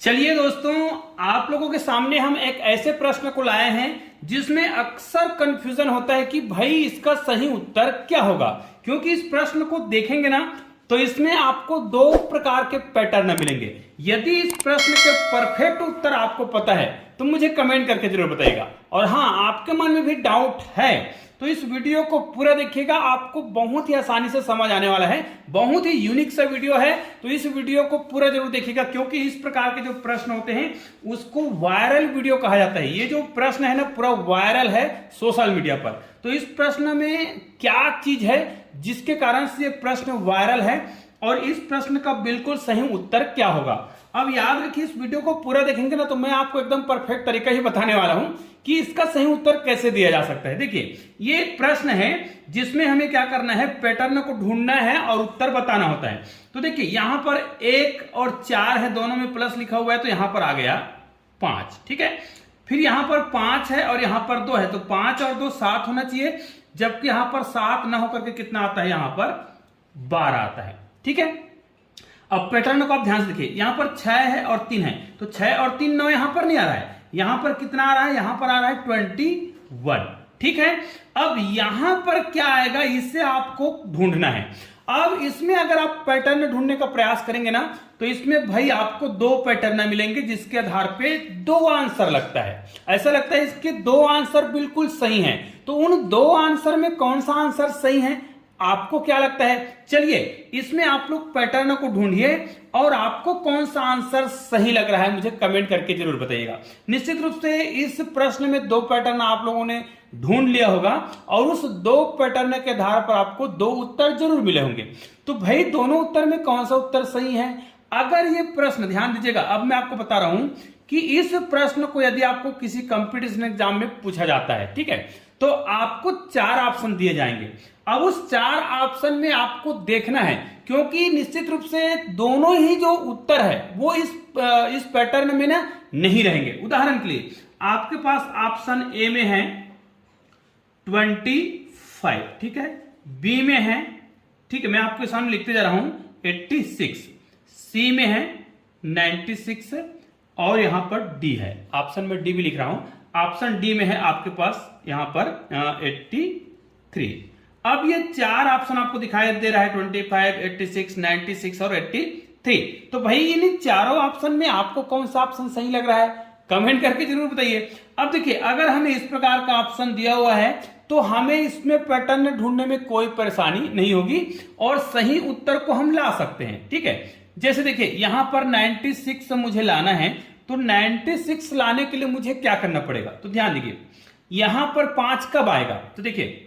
चलिए दोस्तों, आप लोगों के सामने हम एक ऐसे प्रश्न को लाए हैं जिसमें अक्सर कंफ्यूजन होता है कि भाई इसका सही उत्तर क्या होगा। क्योंकि इस प्रश्न को देखेंगे ना तो इसमें आपको दो प्रकार के पैटर्न मिलेंगे। यदि इस प्रश्न के परफेक्ट उत्तर आपको पता है तो मुझे कमेंट करके जरूर बताइएगा। और हाँ, आपके मन में भी डाउट है तो इस वीडियो को पूरा देखिएगा, आपको बहुत ही आसानी से समझ आने वाला है। बहुत ही यूनिक सा वीडियो है तो इस वीडियो को पूरा जरूर देखिएगा, क्योंकि इस प्रकार के जो प्रश्न होते हैं उसको वायरल वीडियो कहा जाता है। ये जो प्रश्न है ना पूरा वायरल है सोशल मीडिया पर। तो इस प्रश्न में क्या चीज है जिसके कारण से ये प्रश्न वायरल है और इस प्रश्न का बिल्कुल सही उत्तर क्या होगा। अब याद रखिए, इस वीडियो को पूरा देखेंगे ना तो मैं आपको एकदम परफेक्ट तरीका ही बताने वाला हूं कि इसका सही उत्तर कैसे दिया जा सकता है। देखिए, ये एक प्रश्न है जिसमें हमें क्या करना है, पैटर्न को ढूंढना है और उत्तर बताना होता है। तो देखिए, यहां पर 1 और 4 है, दोनों में प्लस लिखा हुआ है तो यहां पर आ गया 5। ठीक है, फिर यहां पर 5 है और यहां पर 2 है तो 5 और 2 7 होना चाहिए, जबकि यहां पर 7 ना होकर के कितना आता है, यहां पर 12 आता है। ठीक है, अब पैटर्न को आप ध्यान से देखिए, यहां पर 6 है और 3 है तो 6 और 3 9 यहां पर नहीं आ रहा है, यहां पर कितना आ रहा है, यहां पर आ रहा है 21। ठीक है, अब यहां पर क्या आएगा इससे आपको ढूंढना है। अब इसमें अगर आप पैटर्न ढूंढने का प्रयास करेंगे ना तो इसमें भाई आपको 2 पैटर्न मिलेंगे जिसके आधार पे 2 आंसर लगता है। ऐसा लगता है इसके 2 आंसर बिल्कुल सही हैं। तो उन 2 आंसर में कौन सा आंसर सही है आपको क्या लगता है? चलिए, इसमें आप लोग पैटर्न को ढूंढिए और आपको कौन सा आंसर सही लग रहा है मुझे कमेंट करके जरूर बताइएगा। निश्चित रूप से इस प्रश्न में 2 पैटर्न आप लोगों ने ढूंढ लिया होगा और उस 2 पैटर्न के आधार पर आपको 2 उत्तर जरूर मिले होंगे। तो भाई दोनों उत्तर में कौन सा उत्तर सही है? अगर ये प्रश्न, ध्यान दीजिएगा, अब मैं आपको बता रहा हूं कि इस प्रश्न को यदि आपको किसी कंपटीशन एग्जाम में पूछा जाता है, ठीक है, तो आपको 4 ऑप्शन दिए जाएंगे। अब उस 4 ऑप्शन में आपको देखना है, क्योंकि निश्चित रूप से दोनों ही जो उत्तर है वो इस पैटर्न में ना नहीं रहेंगे। उदाहरण के लिए आपके पास ऑप्शन ए में है 25, ठीक है, बी में है, ठीक है, मैं आपके सामने लिखते जा रहा हूं 86, सी में है 96 और यहां पर डी है, ऑप्शन में डी भी लिख रहा हूं। ऑप्शन डी में है आपके पास यहां पर 83। अब ये 4 ऑप्शन आपको दिखाई दे रहा है 25, 86, 96 और 83। तो भाई इन चारों ऑप्शन में आपको कौन सा ऑप्शन सही लग रहा है कमेंट करके जरूर बताइए। अब देखिए, अगर हमें इस प्रकार का ऑप्शन दिया हुआ है तो हमें इसमें पैटर्न ढूंढने में कोई परेशानी नहीं होगी और सही उत्तर को हम ला सकते हैं। ठीक है, जैसे देखिए यहां पर 96 मुझे लाना है तो 96 लाने के लिए मुझे क्या करना पड़ेगा, तो ध्यान दीजिए, यहां पर 5 कब आएगा, तो देखिए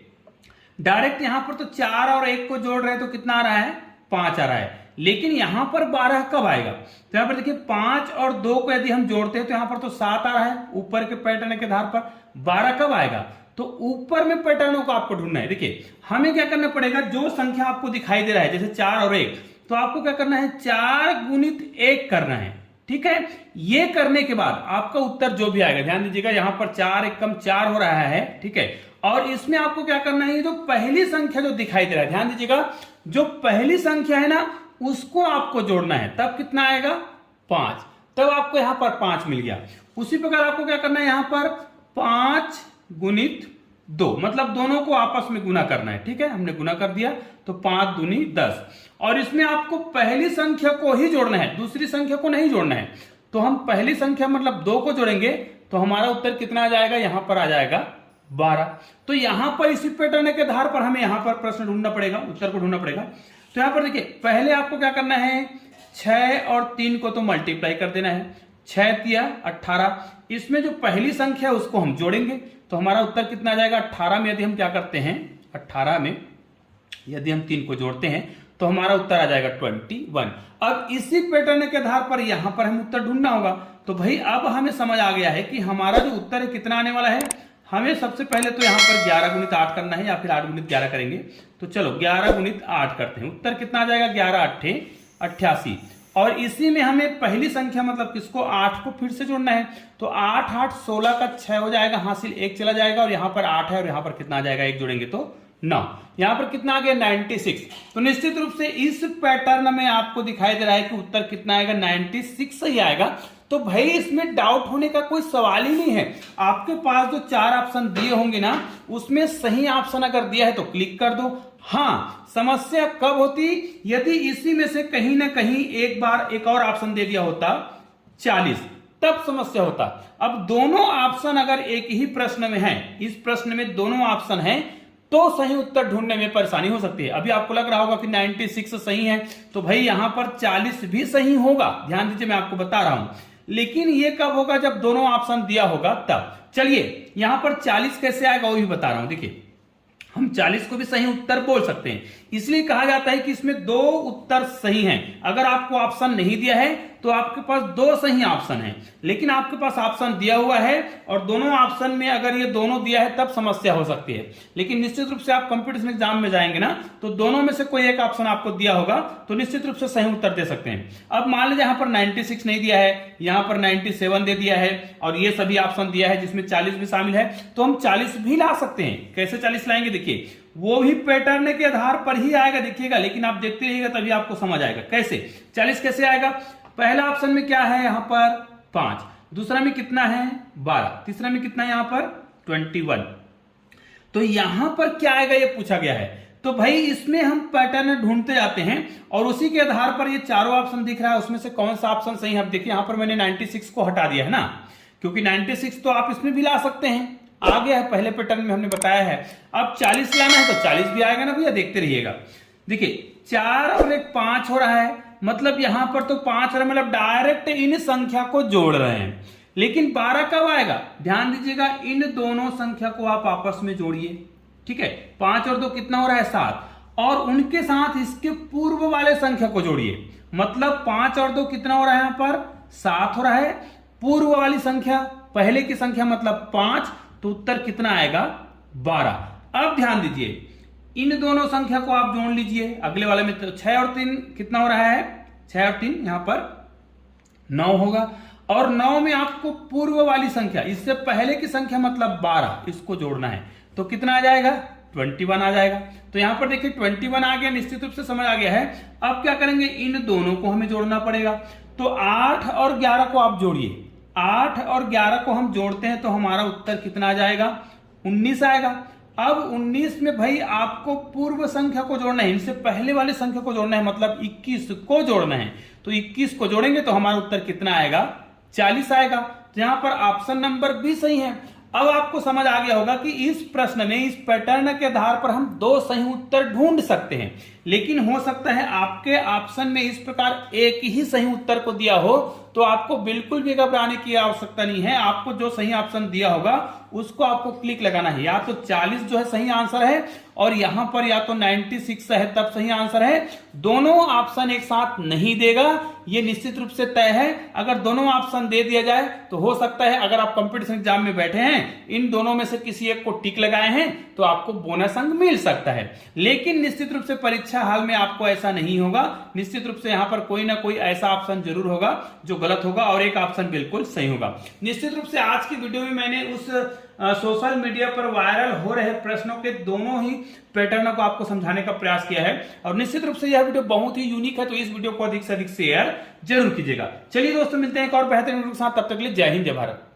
डायरेक्ट यहां पर तो 4 और 1 को जोड़ रहे हैं तो कितना आ रहा है, 5 आ रहा है। लेकिन यहां पर 12 कब आएगा, तो यहां पर देखिए 5 और 2 को यदि हम जोड़ते हैं तो यहां पर तो 7 आ रहा है ऊपर के पैटर्न के आधार पर। 12 कब आएगा, तो ऊपर में पैटर्नों को आपको ढूंढना है। देखिए हमें क्या करना पड़ेगा, जो संख्या आपको दिखाई दे रहा है जैसे 4 और 1, तो आपको क्या करना है, 4 गुणित 1 करना है। ठीक है, ये करने के बाद आपका उत्तर जो भी आएगा, ध्यान दीजिएगा यहां पर 4 एकम 4 हो रहा है। ठीक है, और इसमें आपको क्या करना है, ये जो पहली संख्या जो दिखाई दे रहा है, ध्यान दीजिएगा, जो पहली संख्या है ना उसको आपको जोड़ना है, तब कितना आएगा, 5, तब आपको यहां पर 5 मिल गया। उसी प्रकार आपको क्या करना है, यहां पर 5 गुणित 2, मतलब दोनों को आपस में गुना करना है। ठीक है, हमने गुना कर दिया तो 5 दूनी 10, और इसमें आपको पहली संख्या को ही जोड़ना है, दूसरी संख्या को नहीं जोड़ना है। तो हम पहली संख्या मतलब 2 को जोड़ेंगे तो हमारा उत्तर कितना आ जाएगा, यहां पर आ जाएगा 12। तो यहां पर इसी पैटर्न के आधार पर हमें यहां पर प्रश्न ढूंढना पड़ेगा, उत्तर को ढूंढना पड़ेगा। तो यहां पर देखिए, पहले आपको क्या करना है, 6 और 3 को तो मल्टीप्लाई कर देना है, 6 तिया 18, इसमें जो पहली संख्या है उसको हम जोड़ेंगे तो हमारा उत्तर कितना आ जाएगा, 18 में यदि हम क्या करते हैं, 18 में यदि हम 3 को जोड़ते हैं तो हमारा उत्तर आ जाएगा 21। अब इसी पैटर्न के आधार पर यहां पर हम उत्तर ढूंढना होगा। तो भाई अब हमें समझ आ गया है कि हमारा जो उत्तर है कितना आने वाला है। हमें सबसे पहले तो यहां पर 11 गुणित 8 करना है या फिर 8 गुणित 11 करेंगे। तो चलो 11 गुणित 8 करते हैं, उत्तर कितना आ जाएगा, 11 8 88। और इसी में हमें पहली संख्या मतलब किसको, 8 को फिर से जोड़ना है। तो 8 8 16 का 6 हो जाएगा, हासिल 1 चला जाएगा और यहां पर 8 है और यहां पर कितना आ जाएगा, 1 जोड़ेंगे तो 9। यहां पर कितना आ गया 96। तो निश्चित रूप से इस पैटर्न में आपको दिखाई दे रहा है कि उत्तर कितना आएगा 96 सही आएगा। तो भाई इसमें डाउट होने का कोई सवाल ही नहीं है। आपके पास जो 4 ऑप्शन दिए होंगे ना, उसमें सही ऑप्शन अगर दिया है तो क्लिक कर दो। हाँ, समस्या कब होती, यदि इसी में से कहीं ना कहीं एक बार एक और ऑप्शन दे दिया होता 40, तब समस्या होता। अब दोनों ऑप्शन अगर एक ही प्रश्न में है, इस प्रश्न में दोनों ऑप्शन हैं, तो सही उत्तर ढूंढने में परेशानी हो सकती है। अभी आपको लग रहा होगा कि 96 सही है, तो भाई यहां पर 40 भी सही होगा। ध्यान दीजिए, मैं आपको बता रहा हूं, लेकिन ये कब होगा, जब दोनों ऑप्शन दिया होगा तब। चलिए यहां पर 40 कैसे आएगा वो भी बता रहा हूं। देखिए, हम 40 को भी सही उत्तर बोल सकते हैं, इसलिए कहा जाता है कि इसमें 2 उत्तर सही हैं। अगर आपको ऑप्शन नहीं दिया है तो आपके पास 2 सही ऑप्शन हैं, लेकिन आपके पास ऑप्शन दिया हुआ है और दोनों ऑप्शन में अगर ये दोनों दिया है तब समस्या हो सकती है। लेकिन निश्चित रूप से आप कंपटीशन एग्जाम में जाएंगे ना, तो दोनों में से कोई एक ऑप्शन आपको दिया होगा तो निश्चित रूप से सही उत्तर दे सकते हैं। अब मान लीजिए यहां पर 96 नहीं दिया है, यहां पर 97 दे दिया है और ये सभी ऑप्शन दिया है जिसमें 40 भी शामिल है, तो हम 40 भी ला सकते हैं। कैसे 40 लाएंगे, देखिए वो भी पैटर्न के आधार पर ही आएगा, देखिएगा, लेकिन आप देखते रहिएगा तभी आपको समझ आएगा। कैसे 40 कैसे आएगा, पहला ऑप्शन में क्या है यहां पर 5, दूसरा में कितना है 12, तीसरा में कितना है यहां पर 21। तो यहां पर क्या आएगा ये पूछा गया है। तो भाई इसमें हम पैटर्न ढूंढते जाते हैं और उसी के आधार पर ये चारों ऑप्शन दिख रहा है, उसमें से कौन सा ऑप्शन सही है। अब देखिए यहां पर मैंने 96 को हटा दिया है ना, क्योंकि 96 तो आप इसमें भी ला सकते हैं, आ गया है पहले पैटर्न में हमने बताया है। अब 40 लाना है तो 40 भी आएगा ना भैया, देखते रहिएगा। देखिए 4 और 1 5 हो रहा है, मतलब यहां पर तो 5 है, मतलब डायरेक्ट इन संख्या को जोड़ रहे हैं। लेकिन 12 कब आएगा, ध्यान दीजिएगा, इन दोनों संख्या को आप आपस में जोड़िए, ठीक है। 5 और 2 कितना हो रहा है 7, और उनके साथ इसके पूर्व वाले संख्या को जोड़िए, मतलब 5 और 2 कितना हो रहा है यहां पर 7 हो रहा है। पूर्व वाली संख्या पहले की संख्या मतलब 5, तो उत्तर कितना आएगा 12। अब ध्यान दीजिए, इन दोनों संख्या को आप जोड़ लीजिए अगले वाले में, तो 6 और 3 कितना हो रहा है 6 और 3 यहां पर 9 होगा, और 9 में आपको पूर्व वाली संख्या, इससे पहले की संख्या मतलब 12, इसको जोड़ना है, तो कितना आ जाएगा 21 आ जाएगा। तो यहां पर देखिए 21 आ गया, निश्चित रूप से समझ आ गया है। अब क्या करेंगे, इन दोनों को हमें जोड़ना पड़ेगा। तो 8 और 11 को आप जोड़िए, 8 और 11 को हम जोड़ते हैं तो हमारा उत्तर कितना आ जाएगा 19 आएगा। अब 19 में भाई आपको पूर्व संख्या को जोड़ना है, इनसे पहले वाली संख्या को जोड़ना है, मतलब 21 को जोड़ना है। तो 21 को जोड़ेंगे तो हमारा उत्तर कितना आएगा 40 आएगा। तो यहां पर ऑप्शन नंबर बी सही है। अब आपको समझ आ गया होगा कि इस प्रश्न में इस पैटर्न के आधार पर हम 2 सही उत्तर ढूंढ सकते हैं, लेकिन हो सकता है आपके ऑप्शन में इस प्रकार एक ही सही उत्तर को दिया हो, तो आपको बिल्कुल भी घबराने की आवश्यकता नहीं है। आपको जो सही ऑप्शन दिया होगा उसको आपको क्लिक लगाना है। या तो 40 जो है सही आंसर है, और यहां पर या तो 96 है तब सही आंसर है। दोनों ऑप्शन एक साथ नहीं देगा, ये निश्चित रूप से तय है। अगर दोनों ऑप्शन दे दिया जाए तो हो सकता है, अगर आप कंपटीशन एग्जाम में बैठे हैं, इन दोनों में से किसी एक को टिक लगाए हैं तो आपको बोनस अंक मिल सकता है। लेकिन निश्चित रूप से परीक्षा हाल में आपको ऐसा नहीं होगा। निश्चित रूप से यहां पर कोई ना कोई ऐसा ऑप्शन जरूर होगा जो गलत होगा और एक ऑप्शन बिल्कुल सही होगा। निश्चित रूप से आज की वीडियो में मैंने उस सोशल मीडिया पर वायरल हो रहे प्रश्नों के दोनों ही पैटर्न को आपको समझाने का प्रयास किया है, और निश्चित रूप से यह वीडियो बहुत ही यूनिक है, तो इस वीडियो को अधिक से अधिक शेयर जरूर कीजिएगा। चलिए दोस्तों, मिलते हैं एक और बेहतरीन वीडियो के साथ, तब तक के लिए जय हिंद जय भारत।